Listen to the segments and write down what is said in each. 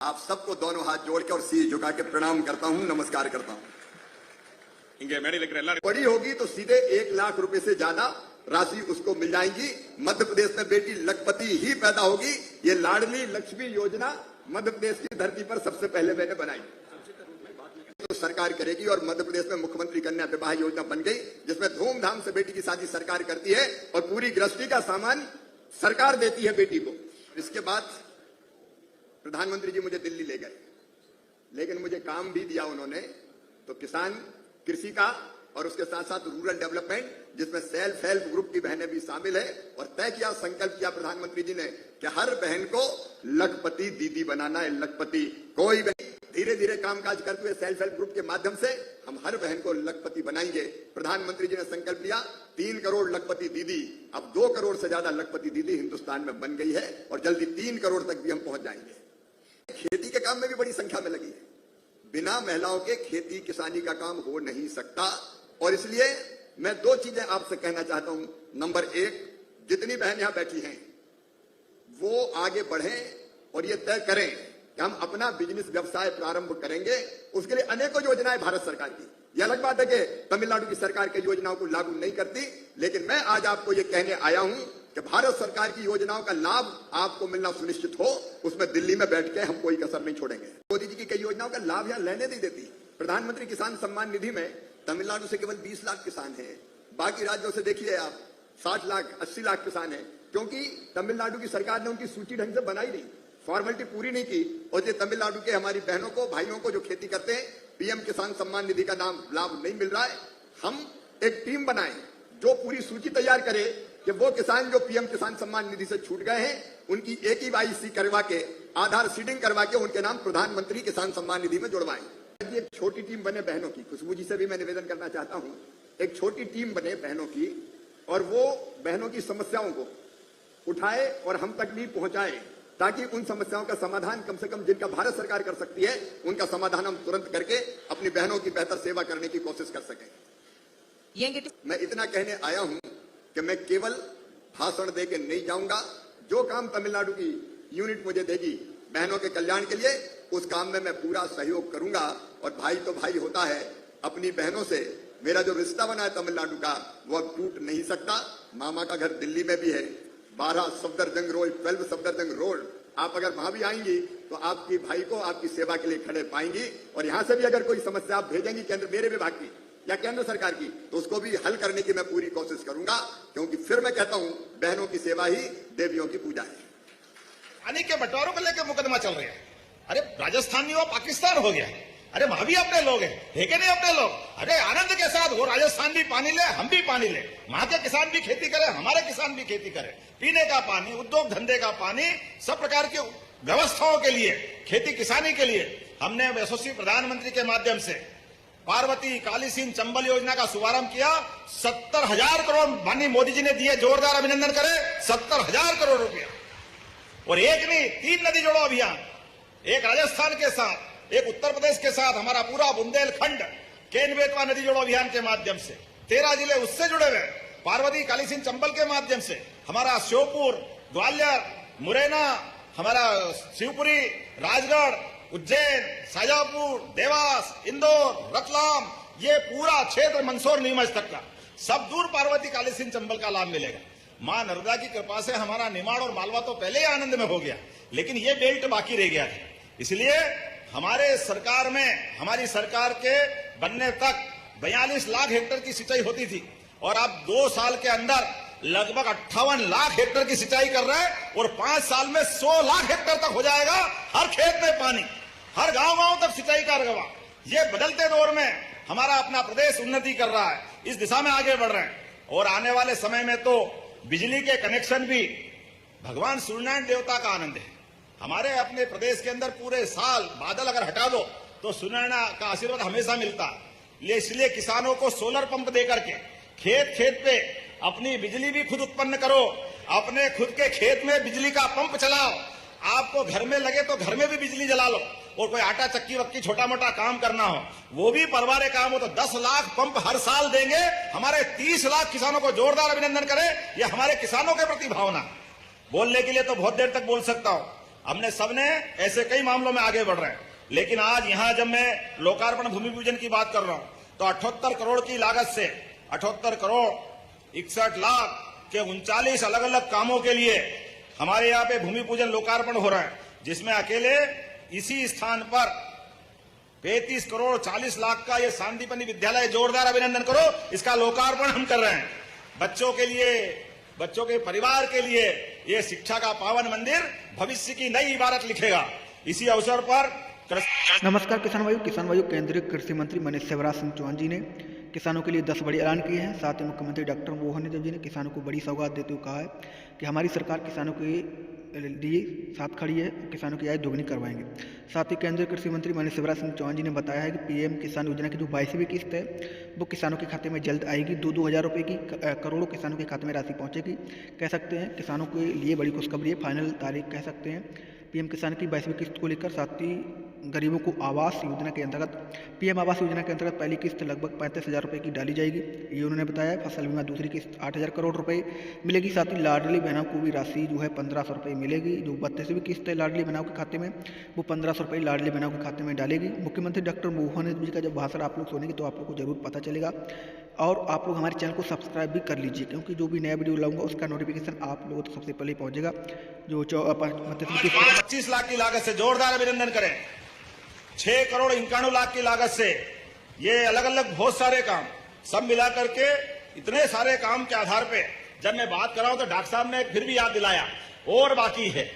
आप सबको दोनों हाथ जोड़ के और शीश झुका के प्रणाम करता हूं, नमस्कार करता हूं। बड़ी होगी तो सीधे 1 लाख रुपए से ज्यादा राशि उसको मिल जाएगी। मध्य प्रदेश में बेटी लखपति ही पैदा होगी। ये लाडली लक्ष्मी योजना मध्य प्रदेश की धरती पर सबसे पहले मैंने बनाई, तो सरकार करेगी। और मध्य प्रदेश में मुख्यमंत्री कन्या विवाह योजना बन गई, जिसमें धूमधाम से बेटी की शादी सरकार करती है और पूरी गृहस्थी का सामान सरकार देती है बेटी को। इसके बाद प्रधानमंत्री जी मुझे दिल्ली ले गए, लेकिन मुझे काम भी दिया उन्होंने। तो किसान कृषि का और उसके साथ साथ रूरल डेवलपमेंट, जिसमें सेल्फ हेल्प ग्रुप की बहनें भी शामिल है, और तय किया, संकल्प किया प्रधानमंत्री जी ने कि हर बहन को लखपति दीदी बनाना है। लखपति कोई बहन धीरे धीरे कामकाज करते हुए सेल्फ हेल्प ग्रुप के माध्यम से हम हर बहन को लखपति बनाएंगे। प्रधानमंत्री जी ने संकल्प लिया 3 करोड़ लखपति दीदी। अब 2 करोड़ से ज्यादा लखपति दीदी हिंदुस्तान में बन गई है और जल्दी 3 करोड़ तक भी हम पहुंच जाएंगे। खेती के काम में भी बड़ी संख्या में लगी है। बिना महिलाओं के खेती किसानी का काम हो नहीं सकता, और इसलिए मैं 2 चीजें आपसे कहना चाहता हूं। नंबर 1, जितनी बहन यहां बैठी हैं वो आगे बढ़ें और ये तय करें कि हम अपना बिजनेस व्यवसाय प्रारंभ करेंगे। उसके लिए अनेकों योजनाएं भारत सरकार की। यह अलग बात है कि तमिलनाडु की सरकार की योजनाओं को लागू नहीं करती, लेकिन मैं आज आपको ये कहने आया हूं कि भारत सरकार की योजनाओं का लाभ आपको मिलना सुनिश्चित हो, उसमें दिल्ली में बैठ के हम कोई कसर नहीं छोड़ेंगे। मोदी जी की कई योजनाओं का लाभ यहां लेने नहीं देती। प्रधानमंत्री किसान सम्मान निधि में तमिलनाडु से केवल 20 लाख किसान हैं, बाकी राज्यों से देखिए आप 60 लाख 80 लाख किसान हैं, क्योंकि तमिलनाडु की सरकार ने उनकी सूची ढंग से बनाई नहीं, फॉर्मेलिटी पूरी नहीं की। और ये तमिलनाडु के हमारी बहनों को, भाइयों को जो खेती करते हैं, पीएम किसान सम्मान निधि का नाम लाभ नहीं मिल रहा है। हम एक टीम बनाएं जो पूरी सूची तैयार करे कि वो किसान जो पीएम किसान सम्मान निधि से छूट गए हैं, उनकी AKYC करवा के, आधार सीडिंग करवा के उनके नाम प्रधानमंत्री किसान सम्मान निधि में जुड़वाएं। एक छोटी टीम बने बहनों की, खुशबू जी से भी मैं निवेदन करना चाहता हूं, एक छोटी टीम बने बहनों की और वो बहनों की समस्याओं को उठाए और हम तक भी पहुंचाए, ताकि उन समस्याओं का समाधान कम से कम जिनका भारत सरकार कर सकती है, उनका समाधान हम तुरंत करके अपनी बहनों की बेहतर सेवा करने की कोशिश कर सकें। मैं इतना कहने आया हूं कि मैं केवल भाषण दे के नहीं जाऊंगा। जो काम तमिलनाडु की यूनिट मुझे देगी बहनों के कल्याण के लिए, उस काम में मैं पूरा सहयोग करूंगा। और भाई तो भाई होता है, अपनी बहनों से मेरा जो रिश्ता बना है तमिलनाडु का, वो अब टूट नहीं सकता। मामा का घर दिल्ली में भी है, 12 सफदरजंग रोड, 12 सफदरजंग रोड। आप अगर वहां भी आएंगी तो आपकी भाई को आपकी सेवा के लिए खड़े पाएंगी। और यहां से भी अगर कोई समस्या आप भेजेंगी केंद्र, मेरे विभाग की या केंद्र सरकार की, तो उसको भी हल करने की मैं पूरी कोशिश करूंगा। क्योंकि फिर मैं कहता हूं, बहनों की सेवा ही देवियों की पूजा है। पानी के बंटवारों को लेकर मुकदमा चल रहा है। अरे राजस्थान नहीं, वो पाकिस्तान हो गया। अरे वहां भी अपने लोग हैं, है कि नहीं अपने लोग? अरे आनंद के साथ वो राजस्थान भी पानी ले, हम भी पानी ले, वहां के किसान भी खेती करें, हमारे किसान भी खेती करें। पीने का पानी, उद्योग धंधे का पानी, सब प्रकार की व्यवस्थाओं के लिए, खेती किसानी के लिए हमने यशस्वी प्रधानमंत्री के माध्यम से पार्वती काली सिंह चंबल योजना का शुभारंभ किया। 70,000 करोड़ माननीय मोदी जी ने दिए, जोरदार अभिनंदन करें। 70,000 करोड़ रुपया। और एक नहीं, 3 नदी जोड़ो अभियान, एक राजस्थान के साथ, एक उत्तर प्रदेश के साथ, हमारा पूरा बुंदेलखंड केन बेतवा नदी जोड़ो अभियान के माध्यम से 13 जिले उससे जुड़े हुए, पार्वती काली सिंह चंबल के माध्यम से हमारा श्योपुर, ग्वालियर, मुरैना, हमारा शिवपुरी, राजगढ़, उज्जैन, शाजापुर, देवास, इंदौर, रतलाम, ये पूरा क्षेत्र मंदसौर नीमच तक का सब दूर पार्वती काली सिंह चंबल का लाभ मिलेगा। मां नर्मदा की कृपा से हमारा निमाड़ और मालवा तो पहले ही आनंद में हो गया, लेकिन ये बेल्ट बाकी रह गया था। इसलिए हमारे सरकार में, हमारी सरकार के बनने तक 42 लाख हेक्टेयर की सिंचाई होती थी, और अब 2 साल के अंदर लगभग 58 लाख हेक्टेयर की सिंचाई कर रहे हैं। और 5 साल में 100 लाख हेक्टेयर तक हो जाएगा, हर खेत में पानी, हर गांव-गांव तक सिंचाई का रकबा। ये बदलते दौर में हमारा अपना प्रदेश उन्नति कर रहा है, इस दिशा में आगे बढ़ रहे हैं। और आने वाले समय में तो बिजली के कनेक्शन भी भगवान सूर्यनारायण देवता का आनंद है। हमारे अपने प्रदेश के अंदर पूरे साल बादल अगर हटा दो तो सूर्यनारायण का आशीर्वाद हमेशा मिलता है। इसलिए किसानों को सोलर पंप देकर के खेत खेत पे अपनी बिजली भी खुद उत्पन्न करो, अपने खुद के खेत में बिजली का पंप चलाओ। आपको घर में लगे तो घर में भी बिजली जला लो, और कोई आटा चक्की वक्की छोटा मोटा काम करना हो वो भी परवारे काम हो तो 10 लाख पंप हर साल देंगे। हमारे 30 लाख किसानों को जोरदार अभिनंदन करें। ये हमारे किसानों के प्रति भावना। बोलने के लिए तो बहुत देर तक बोल सकता हूं, हमने सबने ऐसे कई मामलों में आगे बढ़ रहे हैं। लेकिन आज यहां जब मैं लोकार्पण भूमि पूजन की बात कर रहा हूं तो 78 करोड़ की लागत से 78 करोड़ 61 लाख के 39 अलग अलग कामों के लिए हमारे यहाँ पे भूमि पूजन लोकार्पण हो रहा है, जिसमें अकेले इसी स्थान पर 35 करोड़ 40 लाख का ये सांदीपनि विद्यालय, जोरदार अभिनंदन करो, इसका लोकार्पण हम कर रहे हैं। बच्चों के लिए, बच्चों के परिवार के लिए ये शिक्षा का पावन मंदिर भविष्य की नई इबारत लिखेगा। इसी अवसर पर नमस्कार किसान भाइयों, केंद्रीय कृषि मंत्री मनीष शिवराज सिंह चौहान जी ने किसानों के लिए 10 बड़े ऐलान किए हैं। साथ ही मुख्यमंत्री डॉक्टर मोहन यादव जी ने किसानों को बड़ी सौगात देते हुए कहा है कि हमारी सरकार किसानों के लिए साथ खड़ी है, किसानों की आय दोगुनी करवाएंगे। साथ ही केंद्रीय कृषि मंत्री मनीष शिवराज सिंह चौहान जी ने बताया है कि पीएम किसान योजना की जो 22वीं किस्त है वो किसानों के खाते में जल्द आएगी। 2-2 हज़ार रुपये की करोड़ों किसानों के खाते में राशि पहुंचेगी। कह सकते हैं किसानों के लिए बड़ी खुशखबरी है। फाइनल तारीख कह सकते हैं पीएम किसान की 22वीं किस्त को लेकर। साथ ही गरीबों को आवास योजना के अंतर्गत, पीएम आवास योजना के अंतर्गत पहली किस्त लगभग 35,000 रुपये की डाली जाएगी, ये उन्होंने बताया। फसल बीमा दूसरी किस्त 8,000 करोड़ रुपए मिलेगी। साथ ही लाडली बहनों को भी राशि जो है 1,500 रुपये मिलेगी। जो 32वीं किस्त है लाडली बहनों के खाते में, वो 1,500 रुपये लाडली बहनों के खाते में डालेगी। मुख्यमंत्री डॉक्टर मोहन यादव जी का जब भाषण आप लोग सुनेंगे तो आप लोग को जरूर पता चलेगा। और आप लोग हमारे चैनल को सब्सक्राइब भी कर लीजिए, क्योंकि जो भी नया वीडियो लाऊंगा उसका नोटिफिकेशन आप लोगों तक सबसे पहले पहुंचेगा। जो 25 लाख की लागत से जोरदार अभिनंदन करें। 6 करोड़ 91 लाख की लागत से ये अलग अलग बहुत सारे काम सब मिला करके, इतने सारे काम के आधार पे जब मैं बात कर रहा हूं तो डॉक्टर साहब ने फिर भी याद दिलाया, और बाकी है,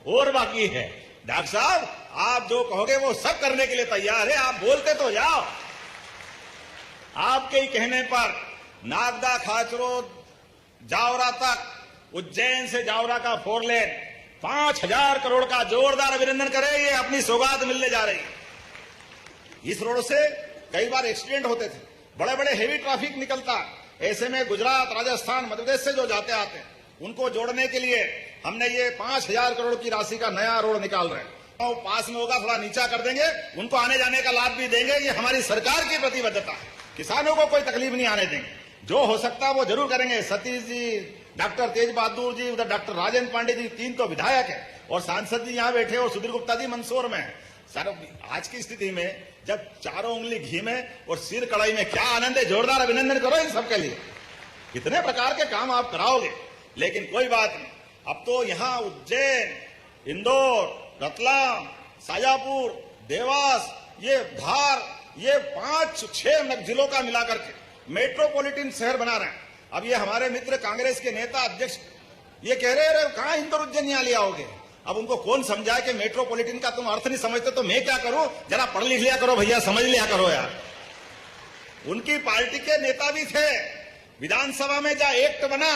और बाकी है। डॉक्टर साहब आप जो कहोगे वो सब करने के लिए तैयार है, आप बोलते तो जाओ। आपके ही कहने पर नागदा खाचरोद जावरा तक, उज्जैन से जावरा का 4 लेन 5,000 करोड़ का, जोरदार अभिनंदन करें, ये अपनी सौगात मिलने जा रही है। इस रोड से कई बार एक्सीडेंट होते थे, बड़े बड़े हेवी ट्रैफिक निकलता, ऐसे में गुजरात, राजस्थान, मध्य प्रदेश से जो जाते आते हैं उनको जोड़ने के लिए हमने ये 5,000 करोड़ की राशि का नया रोड निकाल रहे हैं। तो पास में होगा, थोड़ा नीचा कर देंगे, उनको आने जाने का लाभ भी देंगे। ये हमारी सरकार की प्रतिबद्धता है, किसानों को कोई तकलीफ नहीं आने देंगे। जो हो सकता है वो जरूर करेंगे। सतीश जी, डॉक्टर तेज बहादुर जी, उधर डॉक्टर राजेंद्र पांडे जी, 3 तो विधायक है, और सांसद जी यहाँ बैठे, और सुधीर गुप्ता जी मंदसौर में है। सर आज की स्थिति में जब चारों उंगली घी में और सिर कड़ाई में, क्या आनंद है। जोरदार अभिनंदन करो इन सबके लिए। कितने प्रकार के काम आप कराओगे, लेकिन कोई बात नहीं। अब तो यहाँ उज्जैन, इंदौर, रतलाम, शाजापुर, देवास, ये धार, ये 5-6 जिलों का मिलाकर के मेट्रोपॉलिटन शहर बना रहे हैं। अब ये हमारे मित्र कांग्रेस के नेता अध्यक्ष ये कह रहे हैं कहां इंदौर उज्जैन यहाँ ले आओगे। अब उनको कौन समझाए कि मेट्रोपॉलिटन का तुम अर्थ नहीं समझते तो मैं क्या करूं। जरा पढ़ लिख लिया करो भैया, समझ लिया करो यार। उनकी पार्टी के नेता भी थे। विधानसभा में जहां एक्ट बना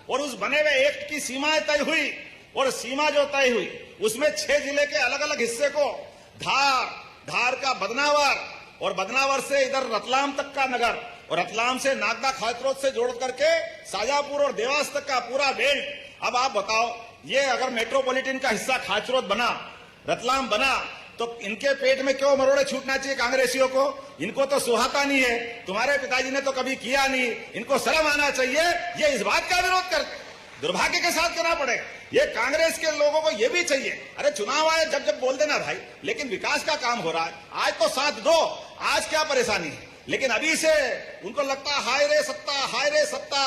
और उस बने हुए एक्ट की सीमाएं तय हुई, और सीमा जो तय हुई उसमें 6 जिले के अलग अलग हिस्से को, धार का बदनावर, और बदनावर से इधर रतलाम तक का नगर, और रतलाम से नागदा खाचरोद से जोड़ करके शाजापुर और देवास तक का पूरा बेल्ट। अब आप बताओ, ये अगर मेट्रोपॉलिटन का हिस्सा खाचरोद बना, रतलाम बना, तो इनके पेट में क्यों मरोड़े छूटना चाहिए कांग्रेसियों को। इनको तो सुहाता नहीं है, तुम्हारे पिताजी ने तो कभी किया नहीं, इनको शर्म आना चाहिए। ये इस बात का विरोध करते, दुर्भाग्य के साथ करना पड़ेगा। ये कांग्रेस के लोगों को ये भी चाहिए, अरे चुनाव आए जब बोल देना भाई, लेकिन विकास का काम हो रहा है, आज तो साथ दो, आज क्या परेशानी है। लेकिन अभी से उनको लगता है हाय रे सत्ता, हाय रे सत्ता।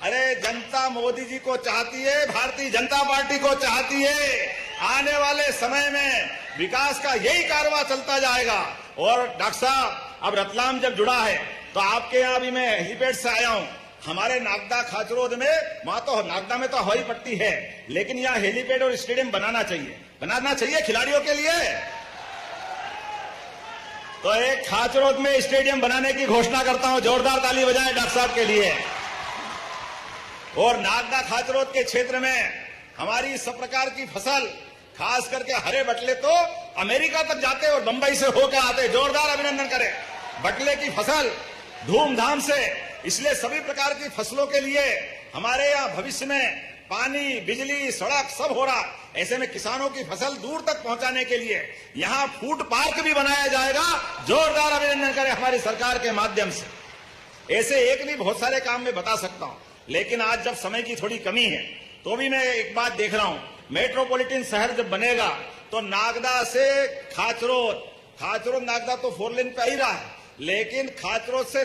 अरे जनता मोदी जी को चाहती है, भारतीय जनता पार्टी को चाहती है। आने वाले समय में विकास का यही कारवां चलता जाएगा। और डॉक्टर साहब, अब रतलाम जब जुड़ा है तो आपके यहाँ भी मैं हेलीपैड से आया हूं। हमारे नागदा खाचरोद में, वहां तो नागदा में तो हवाई पट्टी है, लेकिन यहाँ हेलीपैड और स्टेडियम बनाना चाहिए खिलाड़ियों के लिए। तो एक खाचरोद में स्टेडियम बनाने की घोषणा करता हूं, जोरदार ताली बजाएं डॉक्टर साहब के लिए। और नागदा खाचरोद के क्षेत्र में हमारी सब प्रकार की फसल, खास करके हरे बटले तो अमेरिका तक जाते और बंबई से होकर आते। जोरदार अभिनंदन करें। बटले की फसल धूमधाम से, इसलिए सभी प्रकार की फसलों के लिए हमारे यहाँ भविष्य में पानी, बिजली, सड़क सब हो रहा। ऐसे में किसानों की फसल दूर तक पहुंचाने के लिए यहाँ फूड पार्क भी बनाया जाएगा। जोरदार अभिनंदन करें हमारी सरकार के माध्यम से। ऐसे एक नहीं बहुत सारे काम मैं बता सकता हूं, लेकिन आज जब समय की थोड़ी कमी है तो भी मैं एक बात देख रहा हूं मेट्रोपॉलिटन शहर जब बनेगा तो नागदा से खाचरोद नागदा तो 4 लेन पे ही रहा है, लेकिन खाचरोद से